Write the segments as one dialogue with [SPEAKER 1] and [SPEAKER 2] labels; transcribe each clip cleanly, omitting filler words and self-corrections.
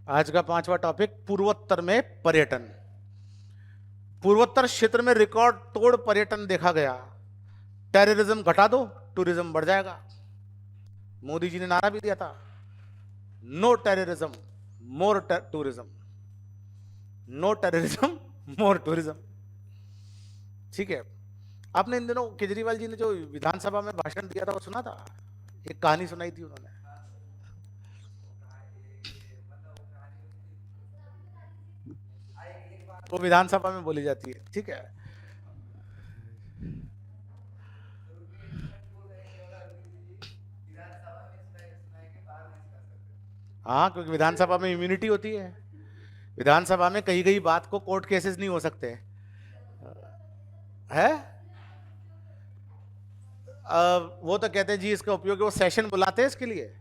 [SPEAKER 1] आज का पांचवा टॉपिक पूर्वोत्तर में पर्यटन। पूर्वोत्तर क्षेत्र में रिकॉर्ड तोड़ पर्यटन देखा गया। टेररिज्म घटा दो, टूरिज्म बढ़ जाएगा। मोदी जी ने नारा भी दिया था, नो टेररिज्म मोर टूरिज्म, नो टेररिज्म मोर टूरिज्म। ठीक है। आपने इन दिनों केजरीवाल जी ने जो विधानसभा में भाषण दिया था वो सुना था? एक कहानी सुनाई थी उन्होंने। वो विधानसभा में बोली जाती है। ठीक है। हाँ, क्योंकि विधानसभा में इम्यूनिटी होती है। विधानसभा में कही गई बात को कोर्ट केसेस नहीं हो सकते है। वो तो कहते हैं जी इसका उपयोग, वो सेशन बुलाते हैं इसके लिए।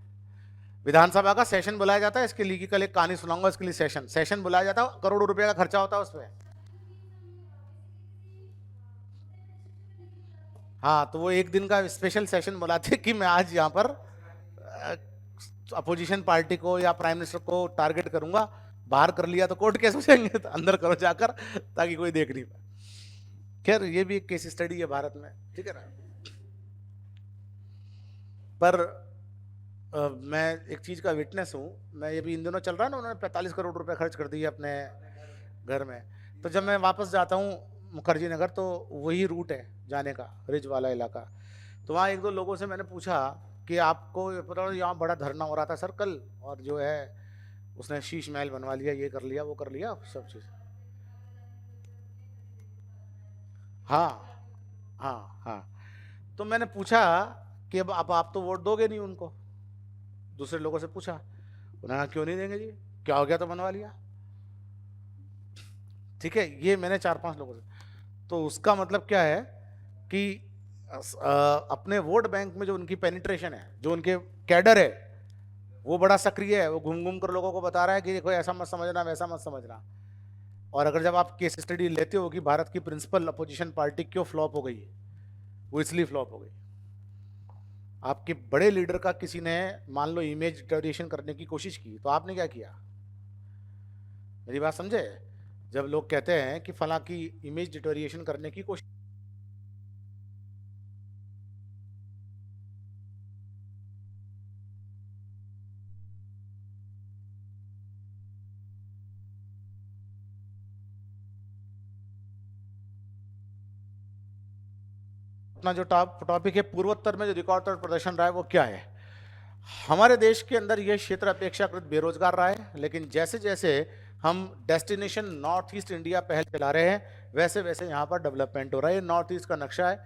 [SPEAKER 1] विधानसभा का सेशन बुलाया जाता है इसके लिए कि कल एक कहानी सुनाऊंगा इसके लिए। सेशन बुलाया जाता है, करोड़ों रुपए का खर्चा होता है उसमें। हाँ, तो वो एक दिन का स्पेशल सेशन बुलाते कि मैं आज यहाँ पर अपोजिशन पार्टी को या प्राइम मिनिस्टर को टारगेट करूंगा। बाहर कर लिया तो कोर्ट केस हो जाएंगे, तो अंदर करो जाकर ताकि कोई देख नहीं पाए। खैर, ये भी एक केस स्टडी है भारत में। ठीक है ना। पर मैं एक चीज का विटनेस हूं। मैं ये भी इन दिनों चल रहा है ना, उन्होंने 45 करोड़ रुपए खर्च कर दिए अपने घर में। तो जब मैं वापस जाता हूँ मुखर्जी नगर, तो वही रूट है जाने का, रिज वाला इलाका। तो वहाँ एक दो लोगों से मैंने पूछा कि आपको पता, यहाँ बड़ा धरना हो रहा था सर कल, और जो है उसने शीश महल बनवा लिया, ये कर लिया, वो कर लिया, सब चीज़। हाँ, हाँ, हाँ। तो मैंने पूछा कि अब आप तो वोट दोगे नहीं उनको। दूसरे लोगों से पूछा, उन्होंने कहा क्यों नहीं देंगे जी, क्या हो गया तो बनवा लिया। ठीक है, ये मैंने 4-5 लोगों से। तो उसका मतलब क्या है कि अपने वोट बैंक में जो उनकी पेनिट्रेशन है, जो उनके कैडर है, वो बड़ा सक्रिय है। वो घूम घूम कर लोगों को बता रहा है कि देखो ऐसा मत समझना, वैसा मत समझना। और अगर जब आप केस स्टडी लेते हो कि भारत की प्रिंसिपल अपोजिशन पार्टी क्यों फ्लॉप हो गई, वो इसलिए फ्लॉप हो गई, आपके बड़े लीडर का किसी ने मान लो इमेज डिटोरिएशन करने की कोशिश की, तो आपने क्या किया? मेरी बात समझे? जब लोग कहते हैं कि फला की इमेज डिटोरिएशन करने की कोशिश, अपना जो टॉपिक है पूर्वोत्तर में जो रिकॉर्ड तोड़ प्रदर्शन रहा है वो क्या है। हमारे देश के अंदर यह क्षेत्र अपेक्षाकृत बेरोजगार रहा है, लेकिन जैसे जैसे हम डेस्टिनेशन नॉर्थ ईस्ट इंडिया पहल चला रहे हैं, वैसे वैसे यहाँ पर डेवलपमेंट हो रहा है। नॉर्थ ईस्ट का नक्शा है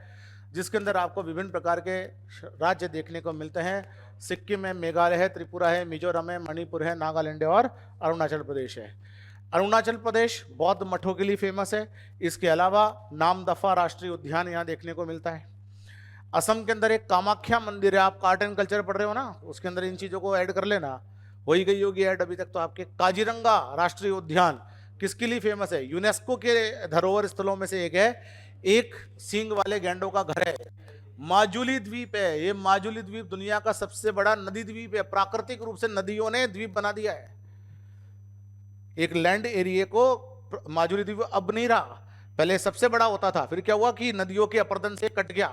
[SPEAKER 1] जिसके अंदर आपको विभिन्न प्रकार के राज्य देखने को मिलते हैं। सिक्किम है, मेघालय है, त्रिपुरा है, मिजोरम है, मणिपुर है, नागालैंड है और अरुणाचल प्रदेश है। अरुणाचल प्रदेश बौद्ध मठों के लिए फेमस है। इसके अलावा नामदफा राष्ट्रीय उद्यान यहाँ देखने को मिलता है। असम के अंदर एक कामाख्या मंदिर है। आप आर्ट एंड कल्चर पढ़ रहे हो ना, उसके अंदर इन चीज़ों को ऐड कर लेना। हो ही गई होगी ऐड अभी तक तो आपके। काजीरंगा राष्ट्रीय उद्यान किसके लिए फेमस है? यूनेस्को के धरोहर स्थलों में से एक है। एक सींग वाले गैंडों का घर है। माजुली द्वीप है। ये माजुली द्वीप दुनिया का सबसे बड़ा नदी द्वीप है। प्राकृतिक रूप से नदियों ने द्वीप बना दिया है। एक लैंड एरिया को माजुली द्वीप अब नहीं रहा, पहले सबसे बड़ा होता था। फिर क्या हुआ कि नदियों के अपरदन से कट गया,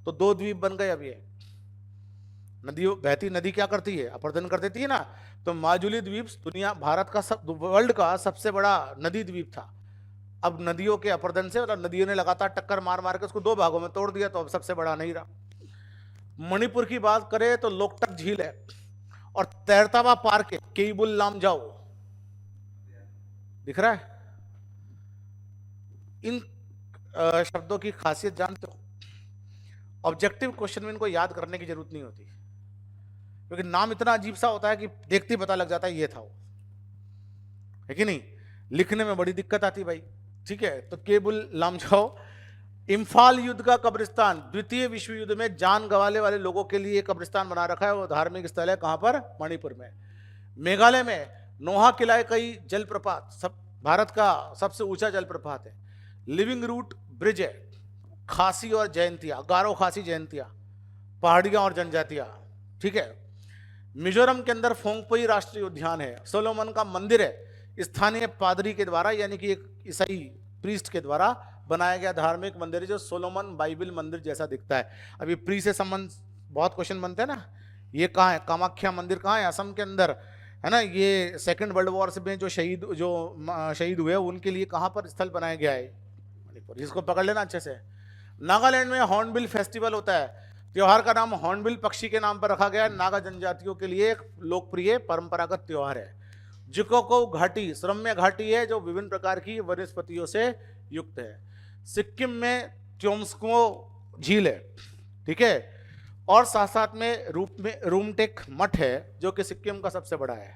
[SPEAKER 1] तो 2 द्वीप बन गए। अब ये नदियों, बहती नदी क्या करती है? अपरदन कर देती है ना। तो माजुली द्वीप दुनिया, भारत का वर्ल्ड का सबसे बड़ा नदी द्वीप था। अब नदियों के अपरदन से, मतलब नदियों ने लगातार टक्कर मार मार के उसको 2 भागों में तोड़ दिया, तो अब सबसे बड़ा नहीं रहा। मणिपुर की बात करें तो लोकटक झील है और तैरता हुआ पार्क है केबुल लामजाओ, दिख रहा है। इन शब्दों की खासियत जानते हो? ऑब्जेक्टिव क्वेश्चन में इनको याद करने की जरूरत नहीं होती, क्योंकि नाम इतना अजीब सा होता है कि देखते ही पता लग जाता है ये था वो, है कि नहीं? लिखने में बड़ी दिक्कत आती भाई। ठीक है, तो केबुल लामजाओ इम्फाल युद्ध का कब्रिस्तान, द्वितीय विश्व युद्ध में जान गंवाने वाले लोगों के लिए कब्रिस्तान बना रखा है। वो धार्मिक स्थल है। कहां पर? मणिपुर में। मेघालय में नोहा किलाई कई जलप्रपात, सब भारत का सबसे ऊंचा जलप्रपात है। लिविंग रूट ब्रिज है। खासी और जयंतिया, गारो खासी जयंतिया, पहाड़ियां और जनजातियां। ठीक है। मिजोरम के अंदर फोंगपोई राष्ट्रीय उद्यान है, सोलोमन का मंदिर है, स्थानीय पादरी के द्वारा यानी कि एक ईसाई प्रीस्ट के द्वारा बनाया गया धार्मिक मंदिर है जो सोलोमन बाइबल मंदिर जैसा दिखता है। अभी प्री से संबंध बहुत क्वेश्चन बनते हैं ना, ये कहाँ है, कामाख्या मंदिर कहाँ है, असम के अंदर है ना, ये सेकेंड वर्ल्ड वॉर में जो शहीद हुए उनके लिए कहाँ पर स्थल बनाया गया है, मणिपुर, इसको पकड़ लेना अच्छे से। नागालैंड में हॉर्नबिल फेस्टिवल होता है, त्योहार का नाम हॉर्नबिल पक्षी के नाम पर रखा गया है, नागा जनजातियों के लिए एक लोकप्रिय परंपरागत त्योहार है। जिकोको घाटी रम्य घाटी है जो विभिन्न प्रकार की वनस्पतियों से युक्त है। सिक्किम में त्योम्स्को झील है, ठीक है, और साथ साथ में रूमटेक मठ है जो कि सिक्किम का सबसे बड़ा है।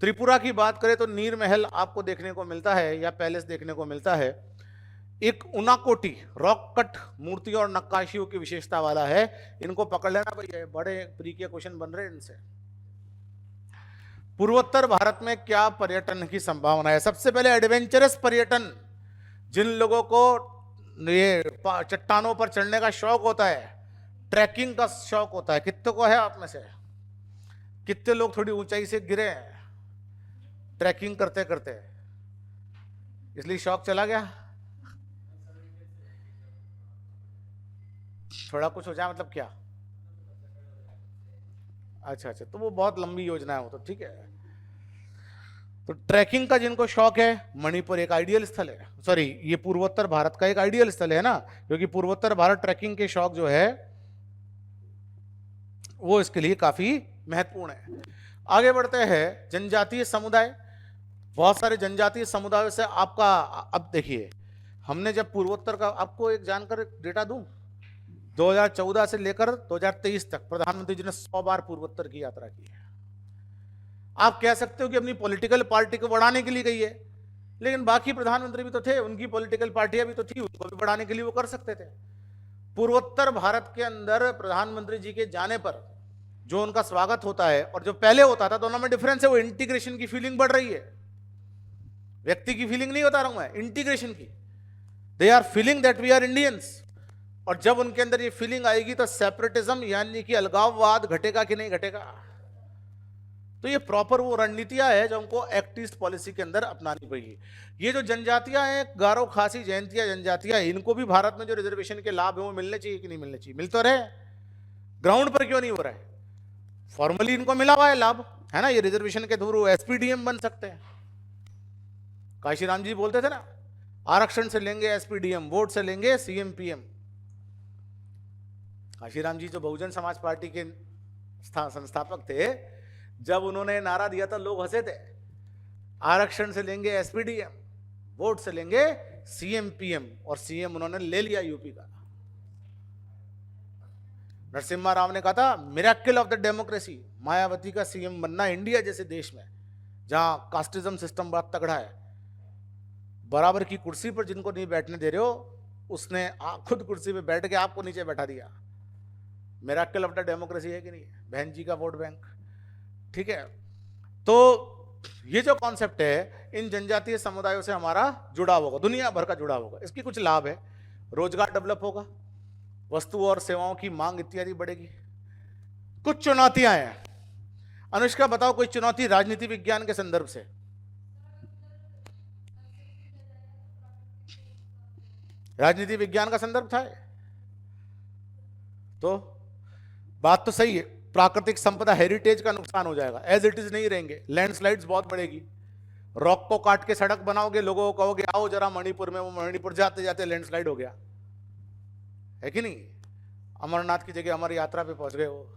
[SPEAKER 1] त्रिपुरा की बात करें तो नीर महल आपको देखने को मिलता है या पैलेस देखने को मिलता है। एक उनाकोटी रॉक कट मूर्ति और नक्काशियों की विशेषता वाला है, इनको पकड़ लेना भैया, बड़े प्री के क्वेश्चन बन रहे हैं इनसे। पूर्वोत्तर भारत में क्या पर्यटन की संभावना है? सबसे पहले एडवेंचरस पर्यटन, जिन लोगों को ये चट्टानों पर चढ़ने का शौक होता है, ट्रैकिंग का शौक होता है, कितने को है आप में से? कितने लोग थोड़ी ऊंचाई से गिरे हैं ट्रैकिंग करते करते, इसलिए शौक चला गया? थोड़ा कुछ हो जाए मतलब क्या? अच्छा, तो वो बहुत लंबी योजना है वो तो, ठीक है। तो ट्रैकिंग का जिनको शौक है, मणिपुर एक आइडियल स्थल है, सॉरी ये पूर्वोत्तर भारत का एक आइडियल स्थल है ना, क्योंकि पूर्वोत्तर भारत ट्रैकिंग के शौक जो है वो इसके लिए काफी महत्वपूर्ण है। आगे बढ़ते हैं, जनजातीय समुदाय, बहुत सारे जनजातीय समुदायों से आपका, अब देखिए हमने जब पूर्वोत्तर का, आपको एक जानकर डेटा दूं, 2014 से लेकर 2023 तक प्रधानमंत्री जी ने 100 बार पूर्वोत्तर की यात्रा की है। आप कह सकते हो कि अपनी पॉलिटिकल पार्टी को बढ़ाने के लिए गई है, लेकिन बाकी प्रधानमंत्री भी तो थे, उनकी पॉलिटिकल पार्टियां भी तो थी, उनको भी बढ़ाने के लिए वो कर सकते थे। पूर्वोत्तर भारत के अंदर प्रधानमंत्री जी के जाने पर जो उनका स्वागत होता है और जो पहले होता था, दोनों में डिफरेंस है। वो इंटीग्रेशन की फीलिंग बढ़ रही है, व्यक्ति की फीलिंग नहीं बता रहा हूं मैं, इंटीग्रेशन की। They are feeling that we are Indians, और जब उनके अंदर ये फीलिंग आएगी तो सेपरेटिज्म यानी कि अलगाववाद घटेगा कि नहीं घटेगा। तो ये प्रॉपर वो रणनीतियां है जो हमको एक्ट ईस्ट पॉलिसी के अंदर अपनानी पड़ेगी। ये जो जनजातियां हैं, गारो, खासी, जयंतिया जनजातियां, इनको भी भारत में जो रिजर्वेशन के लाभ है वो मिलने चाहिए कि नहीं मिलने चाहिए? मिल तो रहे, ग्राउंड पर क्यों नहीं हो रहा है? फॉर्मली इनको मिला हुआ है लाभ, है ना, ये रिजर्वेशन के थ्रू एसपीडीएम बन सकते हैं। काशीराम जी बोलते थे ना, आरक्षण से लेंगे एसपीडीएम, वोट से लेंगे सीएम पीएम। काशीराम जी जो बहुजन समाज पार्टी के संस्थापक थे, जब उन्होंने नारा दिया था लोग हंसे थे, आरक्षण से लेंगे एसपीडीएम, वोट से लेंगे सीएम पीएम, और सीएम उन्होंने ले लिया यूपी का। नरसिम्हा राव ने कहा था miracle of the democracy, Mayawati का सीएम बनना इंडिया जैसे देश में जहां कास्टिज्म सिस्टम बड़ा तगड़ा है, बराबर की कुर्सी पर जिनको नहीं बैठने दे रहे हो, उसने खुद कुर्सी पे बैठ के आपको नीचे बैठा दिया। मिरेकल ऑफ द डेमोक्रेसी है कि नहीं? बहन जी का वोट बैंक, ठीक है। तो ये जो कॉन्सेप्ट है, इन जनजातीय समुदायों से हमारा जुड़ाव होगा, दुनिया भर का जुड़ाव होगा। इसकी कुछ लाभ है, रोजगार डेवलप होगा, वस्तु और सेवाओं की मांग इत्यादि बढ़ेगी। कुछ चुनौतियां हैं, अनुष्का बताओ कोई चुनौती राजनीति विज्ञान के संदर्भ से? राजनीति विज्ञान का संदर्भ था, तो बात तो सही है, प्राकृतिक संपदा हेरिटेज का नुकसान हो जाएगा, एज इट इज नहीं रहेंगे, लैंडस्लाइड्स बहुत बढ़ेगी, रॉक को काट के सड़क बनाओगे, लोगों को कहोगे आओ जरा मणिपुर में, वो मणिपुर जाते जाते लैंडस्लाइड हो गया, है कि नहीं? अमरनाथ की जगह अमर यात्रा पे पहुंच गए, वो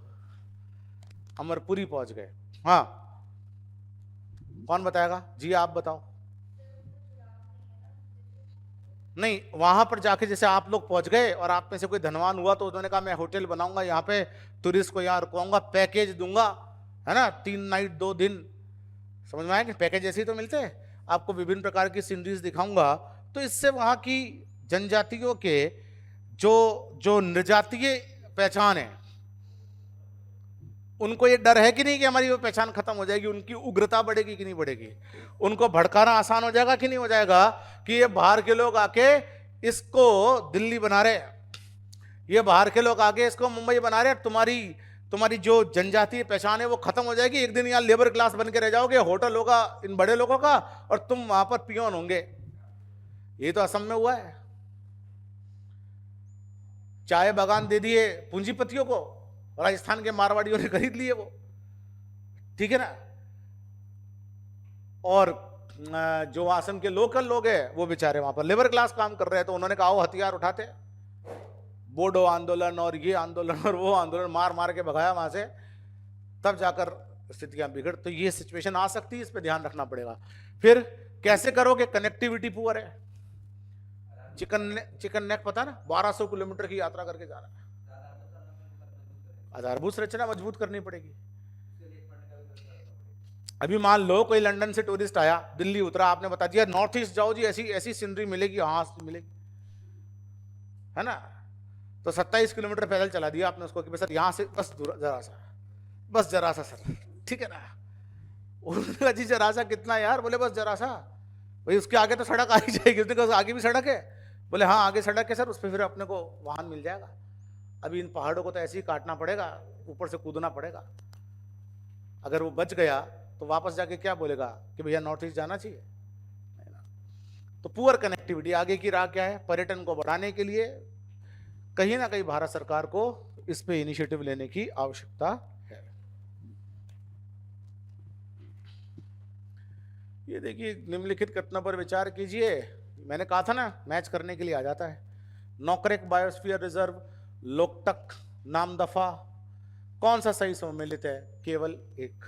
[SPEAKER 1] अमरपुरी पहुंच गए। हाँ, कौन बताएगा जी? आप बताओ। नहीं, वहां पर जाके जैसे आप लोग पहुंच गए और आप में से कोई धनवान हुआ तो उन्होंने कहा मैं होटल बनाऊंगा यहाँ पे, टूरिस्ट को यहाँ रुकवाऊंगा, पैकेज दूंगा, है ना, 3 नाइट 2 दिन, समझ में आया कि पैकेज ऐसे ही तो मिलते हैं, आपको विभिन्न प्रकार की सीनरीज दिखाऊंगा। तो इससे वहां की जनजातियों के जो निर्जातीय पहचान है, उनको ये डर है कि नहीं कि हमारी वो पहचान खत्म हो जाएगी, उनकी उग्रता बढ़ेगी कि नहीं बढ़ेगी, उनको भड़काना आसान हो जाएगा कि नहीं हो जाएगा कि ये बाहर के लोग आके इसको दिल्ली बना रहे, ये बाहर के लोग आके इसको मुंबई बना रहे, तुम्हारी जो जनजातीय पहचान है वो खत्म हो जाएगी। एक दिन यहाँ लेबर क्लास बन के रह जाओगे, होटल होगा इन बड़े लोगों का और तुम वहां पर पियोन होंगे। ये तो असम में हुआ है, चाय बागान दे दिए पूंजीपतियों को, राजस्थान के मारवाड़ियों ने खरीद लिए वो, ठीक है ना। और जो असम के लोकल लोग हैं वो बेचारे वहां पर लेबर क्लास काम कर रहे हैं, तो उन्होंने कहा हथियार उठाते। बोडो आंदोलन और ये आंदोलन और वो आंदोलन मार मार के भगाया वहां से, तब जाकर स्थितियां बिगड़। तो ये सिचुएशन आ सकती है, इस पे ध्यान रखना पड़ेगा। फिर कैसे करोगे, कनेक्टिविटी पुअर है। चिकन नेक पता ना, 1200 किलोमीटर की यात्रा करके जा रहा है। आधारभूत संरचना मजबूत करनी पड़ेगी। अभी मान लो कोई लंदन से टूरिस्ट आया, दिल्ली उतरा, आपने बता दिया नॉर्थ ईस्ट जाओ जी, ऐसी ऐसी सीनरी मिलेगी, हाँ मिलेगी, है ना। तो 27 किलोमीटर पैदल चला दिया आपने उसको कि सर यहाँ से बस जरा सा सर, ठीक है ना। उन्होंने जी जरा सा कितना यार, बोले बस जरा सा, भाई उसके आगे तो सड़क आ ही जाएगी। उसने कहा आगे भी सड़क है, बोले हाँ आगे सड़क है सर, उस पर फिर अपने को वाहन मिल जाएगा। अभी इन पहाड़ों को तो ऐसे ही काटना पड़ेगा, ऊपर से कूदना पड़ेगा। अगर वो बच गया तो वापस जाके क्या बोलेगा कि भैया नॉर्थ ईस्ट जाना चाहिए, है ना। तो पुअर कनेक्टिविटी, आगे की राह क्या है, पर्यटन को बढ़ाने के लिए कहीं ना कहीं भारत सरकार को इस पे इनिशिएटिव लेने की आवश्यकता है। ये देखिए, निम्नलिखित कथनों पर विचार कीजिए। मैंने कहा था ना मैच करने के लिए आ जाता है। नोकरेक बायोस्फीयर रिजर्व, लोकटक, नामदफा, कौन सा सही सम्मिलित है, केवल एक।